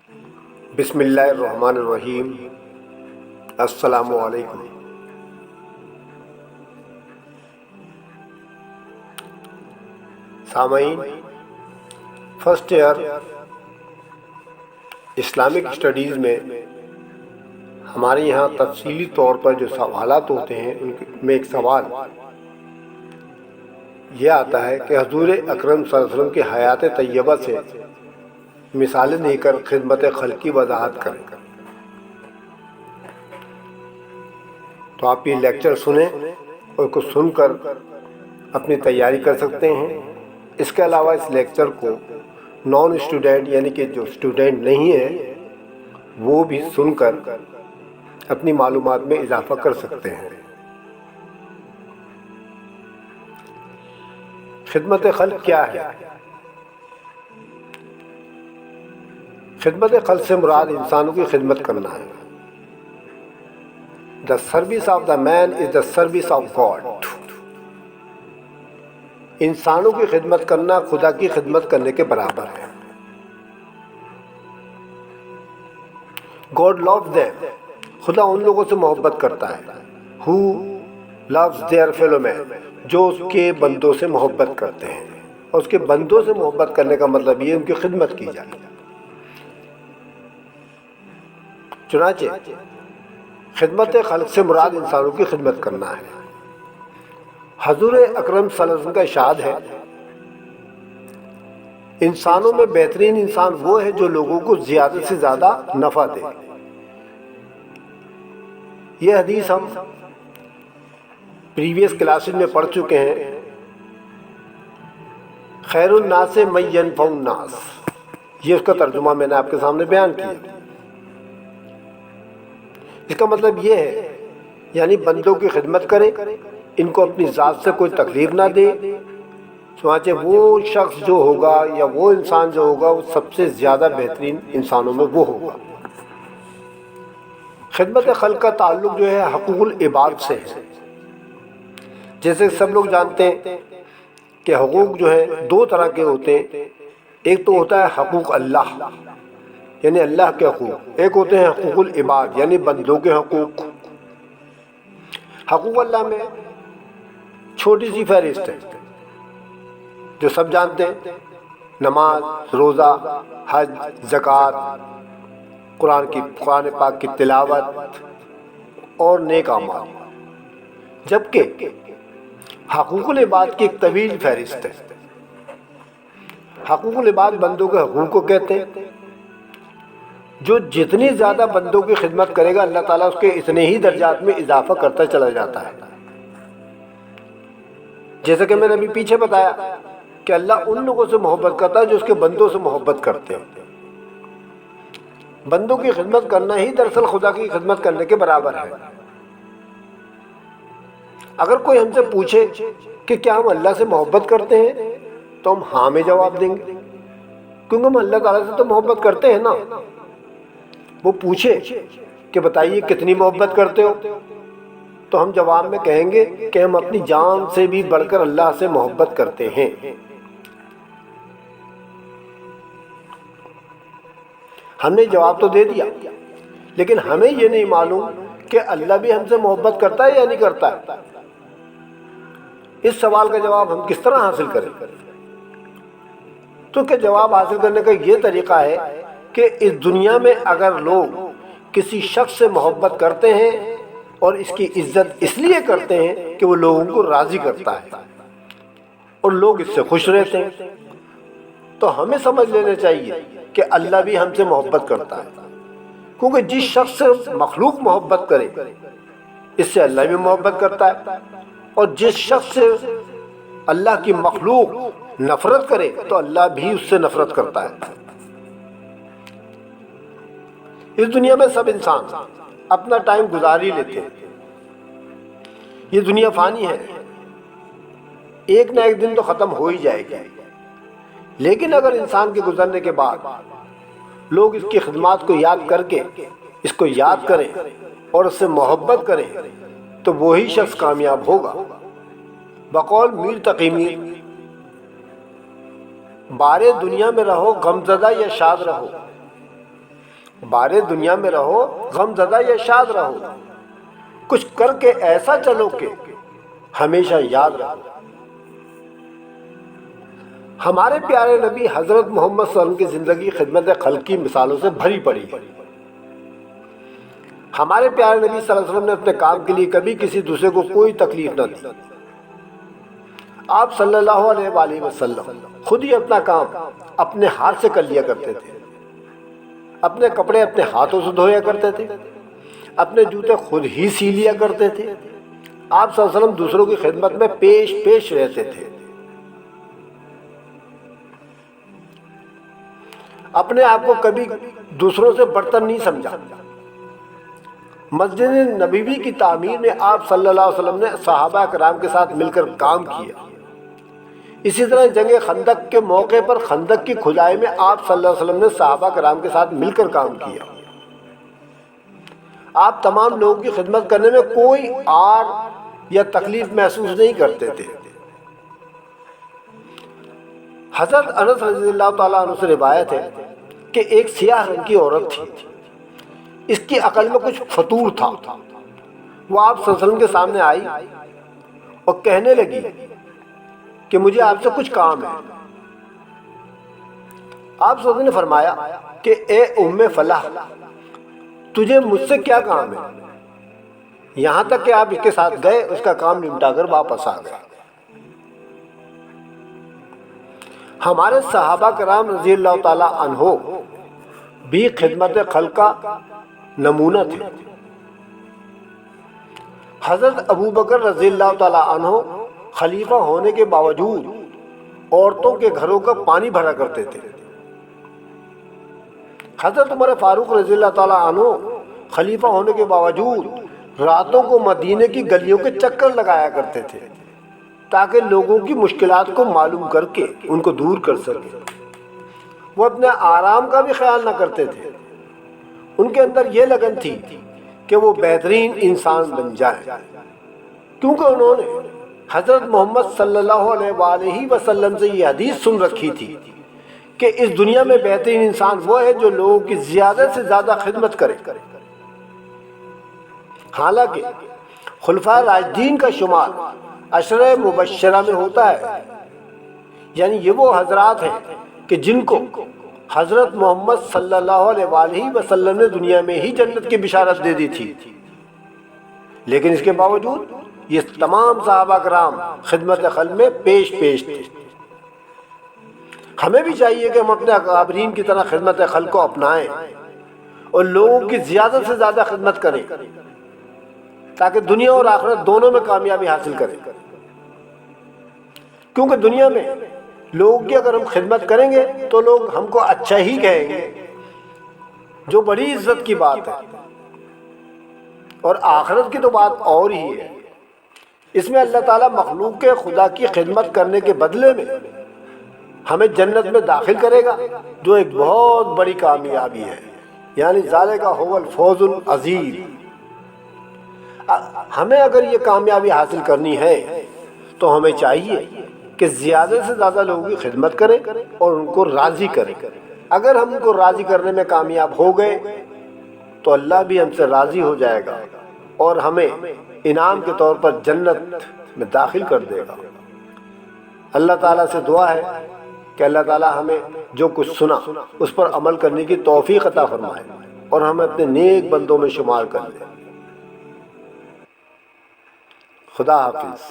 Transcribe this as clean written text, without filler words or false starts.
بسم اللہ الرحمن الرحیم۔ السلام علیکم۔ سامعین، فرسٹ ایئر اسلامک اسٹڈیز میں ہمارے یہاں تفصیلی طور پر جو سوالات ہوتے ہیں ان میں ایک سوال یہ آتا ہے کہ حضور اکرم صلی اللہ علیہ وسلم کی حیات طیبہ سے مثالیں دے کر خدمت خلق کی وضاحت کریں۔ تو آپ یہ لیکچر سنیں اور اس کو سن کر اپنی تیاری کر سکتے ہیں۔ اس کے علاوہ اس لیکچر کو نان اسٹوڈنٹ یعنی کہ جو اسٹوڈنٹ نہیں ہے وہ بھی سن کر اپنی معلومات میں اضافہ کر سکتے ہیں۔ خدمت خلق کیا ہے؟ خدمت خلق سے مراد انسانوں کی خدمت کرنا ہے۔ The service of the man is the service of God۔ انسانوں کی خدمت کرنا خدا کی خدمت کرنے کے برابر ہے۔ God loves them۔ خدا ان لوگوں سے محبت کرتا ہے۔ Who loves their fellow man؟ جو اس کے بندوں سے محبت کرتے ہیں۔ اور اس کے بندوں سے محبت کرنے کا مطلب یہ ان کی خدمت کی جائے۔ چنانچہ خدمت خلق سے مراد انسانوں کی خدمت کرنا ہے۔ حضور اکرم صلی اللہ علیہ وسلم کا ارشاد ہے، انسانوں میں بہترین انسان وہ ہے جو لوگوں کو زیادہ سے زیادہ نفع دے۔ یہ حدیث ہم پریویس کلاسز میں پڑھ چکے ہیں۔ خیر الناس من ینفع الناس، یہ اس کا ترجمہ میں نے آپ کے سامنے بیان کیا۔ اس کا مطلب یہ ہے یعنی بندوں کی خدمت کریں، ان کو اپنی ذات سے کوئی تکلیف نہ دے، چنانچہ وہ شخص جو ہوگا یا وہ انسان جو ہوگا وہ سب سے زیادہ بہترین انسانوں میں وہ ہوگا۔ خدمت خلق کا تعلق جو ہے حقوق العباد سے ہے۔ جیسے سب لوگ جانتے ہیں کہ حقوق جو ہیں دو طرح کے ہوتے ہیں۔ ایک تو ہوتا ہے حقوق اللہ یعنی اللہ کے حقوق، ایک ہوتے ہیں حقوق العباد یعنی بندوں کے حقوق۔ حقوق اللہ میں چھوٹی سی فہرست ہے جو سب جانتے ہیں، نماز، روزہ، حج، زکوٰۃ، قرآن پاک کی تلاوت اور نیک اعمال۔ جبکہ حقوق العباد کی ایک طویل فہرست ہے۔ حقوق العباد بندوں کے حقوق کو کہتے ہیں۔ جو جتنی زیادہ بندوں کی خدمت کرے گا اللہ تعالیٰ اس کے اتنے ہی درجات میں اضافہ کرتا چلا جاتا ہے۔ جیسا کہ میں نے ابھی پیچھے بتایا کہ اللہ ان لوگوں سے محبت کرتا ہے جو اس کے بندوں سے محبت کرتے ہیں۔ بندوں کی خدمت کرنا ہی دراصل خدا کی خدمت کرنے کے برابر ہے۔ اگر کوئی ہم سے پوچھے کہ کیا ہم اللہ سے محبت کرتے ہیں تو ہم ہاں میں جواب دیں گے، کیونکہ ہم اللہ تعالیٰ سے تو محبت کرتے ہیں نا۔ وہ پوچھے کہ بتائیے کتنی محبت کرتے ہو تو ہم جواب میں کہیں گے کہ ہم اپنی جان سے بھی بڑھ کر اللہ سے محبت کرتے ہیں۔ ہم نے جواب تو دے دیا لیکن ہمیں یہ نہیں معلوم کہ اللہ بھی ہم سے محبت کرتا ہے یا نہیں کرتا ہے۔ اس سوال کا جواب ہم کس طرح حاصل کریں؟ تو کہ جواب حاصل کرنے کا یہ طریقہ ہے کہ اس دنیا میں اگر لوگ کسی شخص سے محبت کرتے ہیں اور اس کی عزت اس لیے کرتے ہیں کہ وہ لوگوں کو راضی کرتا ہے اور لوگ اس سے خوش رہتے ہیں، تو ہمیں سمجھ لینا چاہیے کہ اللہ بھی ہم سے محبت کرتا ہے، کیونکہ جس شخص سے مخلوق محبت کرے اس سے اللہ بھی محبت کرتا ہے، اور جس شخص سے اللہ کی مخلوق نفرت کرے تو اللہ بھی اس سے نفرت کرتا ہے۔ اس دنیا میں سب انسان اپنا ٹائم گزار ہی لیتے ہیں۔ یہ دنیا فانی ہے، ایک نہ ایک دن تو ختم ہو ہی جائے گی، لیکن اگر انسان کے گزرنے کے بعد لوگ اس کی خدمات کو یاد کر کے اس کو یاد کریں اور اس سے محبت کریں تو وہی شخص کامیاب ہوگا۔ بقول میر تقی میر، بارے دنیا میں رہو غمزدہ یا شاد رہو، بارے دنیا میں رہو غم زدہ یا شاد رہو، کچھ کر کے ایسا چلو کہ ہمیشہ یاد رہو۔ ہمارے پیارے نبی حضرت محمد صلی اللہ علیہ وسلم کی زندگی خدمت خلق کی مثالوں سے بھری پڑی ہے۔ ہمارے پیارے نبی صلی اللہ علیہ وسلم نے اپنے کام کے لیے کبھی کسی دوسرے کو کوئی تکلیف نہ دی۔ آپ صلی اللہ علیہ وآلہ وسلم خود ہی اپنا کام اپنے ہاتھ سے کر لیا کرتے تھے، اپنے کپڑے اپنے ہاتھوں سے دھویا کرتے تھے، اپنے جوتے خود ہی سی لیا کرتے تھے۔ آپ صلی اللہ علیہ وسلم دوسروں کی خدمت میں پیش رہتے تھے، اپنے آپ کو کبھی دوسروں سے برتر نہیں سمجھا۔ مسجد نبوی کی تعمیر میں آپ صلی اللہ علیہ وسلم نے صحابہ کرام کے ساتھ مل کر کام کیا۔ اسی طرح جنگ خندق کے موقع پر خندق کی کھدائی میں آپ صلی اللہ علیہ وسلم نے صحابہ کرام کے ساتھ مل کر کام کیا۔ آپ تمام لوگوں کی خدمت کرنے میں کوئی آر یا تکلیف محسوس نہیں کرتے تھے۔ حضرت انس رضی اللہ تعالیٰ عنہ سے روایت ہے کہ ایک سیاہ رنگ کی عورت تھی، اس کی عقل میں کچھ فطور تھا۔ وہ آپ صلی اللہ علیہ وسلم کے سامنے آئی اور کہنے لگی کہ مجھے آپ سے کچھ کام ہے۔ آپ صلی اللہ علیہ وسلم نے فرمایا کہ اے ام فلاح، تجھے مجھ سے کیا کام ہے؟ یہاں تک کہ آپ اس کے ساتھ گئے، اس کا کام نمٹا کر واپس آ گئے۔ ہمارے صحابہ کرام رضی اللہ تعالیٰ عنہ بھی خدمت خلق کا نمونہ تھے۔ حضرت ابو بکر رضی اللہ تعالیٰ عنہ خلیفہ ہونے کے باوجود عورتوں کے گھروں کا پانی بھرا کرتے تھے۔ حضرت عمر فاروق رضی اللہ تعالیٰ عنہ خلیفہ ہونے کے باوجود راتوں کو مدینے کی گلیوں کے چکر لگایا کرتے تھے تاکہ لوگوں کی مشکلات کو معلوم کر کے ان کو دور کر سکے۔ وہ اپنے آرام کا بھی خیال نہ کرتے تھے، ان کے اندر یہ لگن تھی کہ وہ بہترین انسان بن جائیں، کیونکہ انہوں نے حضرت محمد صلی اللہ علیہ وآلہ وسلم سے یہ حدیث سن رکھی تھی کہ اس دنیا میں بہترین انسان وہ ہے جو لوگوں کی زیادہ سے زیادہ خدمت کرے۔ حالانکہ خلفائے راشدین کا شمار عشرہ مبشرہ میں ہوتا ہے، یعنی یہ وہ حضرات ہیں کہ جن کو حضرت محمد صلی اللہ علیہ وآلہ وسلم نے دنیا میں ہی جنت کی بشارت دے دی تھی، لیکن اس کے باوجود یہ تمام صحابہ کرام خدمت خلق میں پیش تھے۔ ہمیں بھی چاہیے کہ ہم اپنے اکابرین کی طرح خدمت خلق کو اپنائیں اور لوگوں کی زیادہ سے زیادہ خدمت کریں تاکہ دنیا اور آخرت دونوں میں کامیابی حاصل کریں۔ کیونکہ دنیا میں لوگوں کی اگر ہم خدمت کریں گے تو لوگ ہم کو اچھا ہی کہیں گے، جو بڑی عزت کی بات ہے، اور آخرت کی تو بات اور ہی ہے۔ اس میں اللہ تعالیٰ مخلوق کے خدا کی خدمت کرنے کے بدلے میں ہمیں جنت میں داخل کرے گا، جو ایک بہت بڑی کامیابی ہے، یعنی ذالک هو الفوز العظیم۔ ہمیں اگر یہ کامیابی حاصل کرنی ہے تو ہمیں چاہیے کہ زیادہ سے زیادہ لوگوں کی خدمت کریں اور ان کو راضی کریں۔ اگر ہم ان کو راضی کرنے میں کامیاب ہو گئے تو اللہ بھی ہم سے راضی ہو جائے گا اور ہمیں انعام کے طور پر جنت میں داخل کر دے گا۔ اللہ تعالیٰ سے دعا ہے کہ اللہ تعالیٰ ہمیں جو کچھ سنا اس پر عمل کرنے کی توفیق عطا فرمائے اور ہمیں اپنے نیک بندوں میں شمار کر لے۔ خدا حافظ۔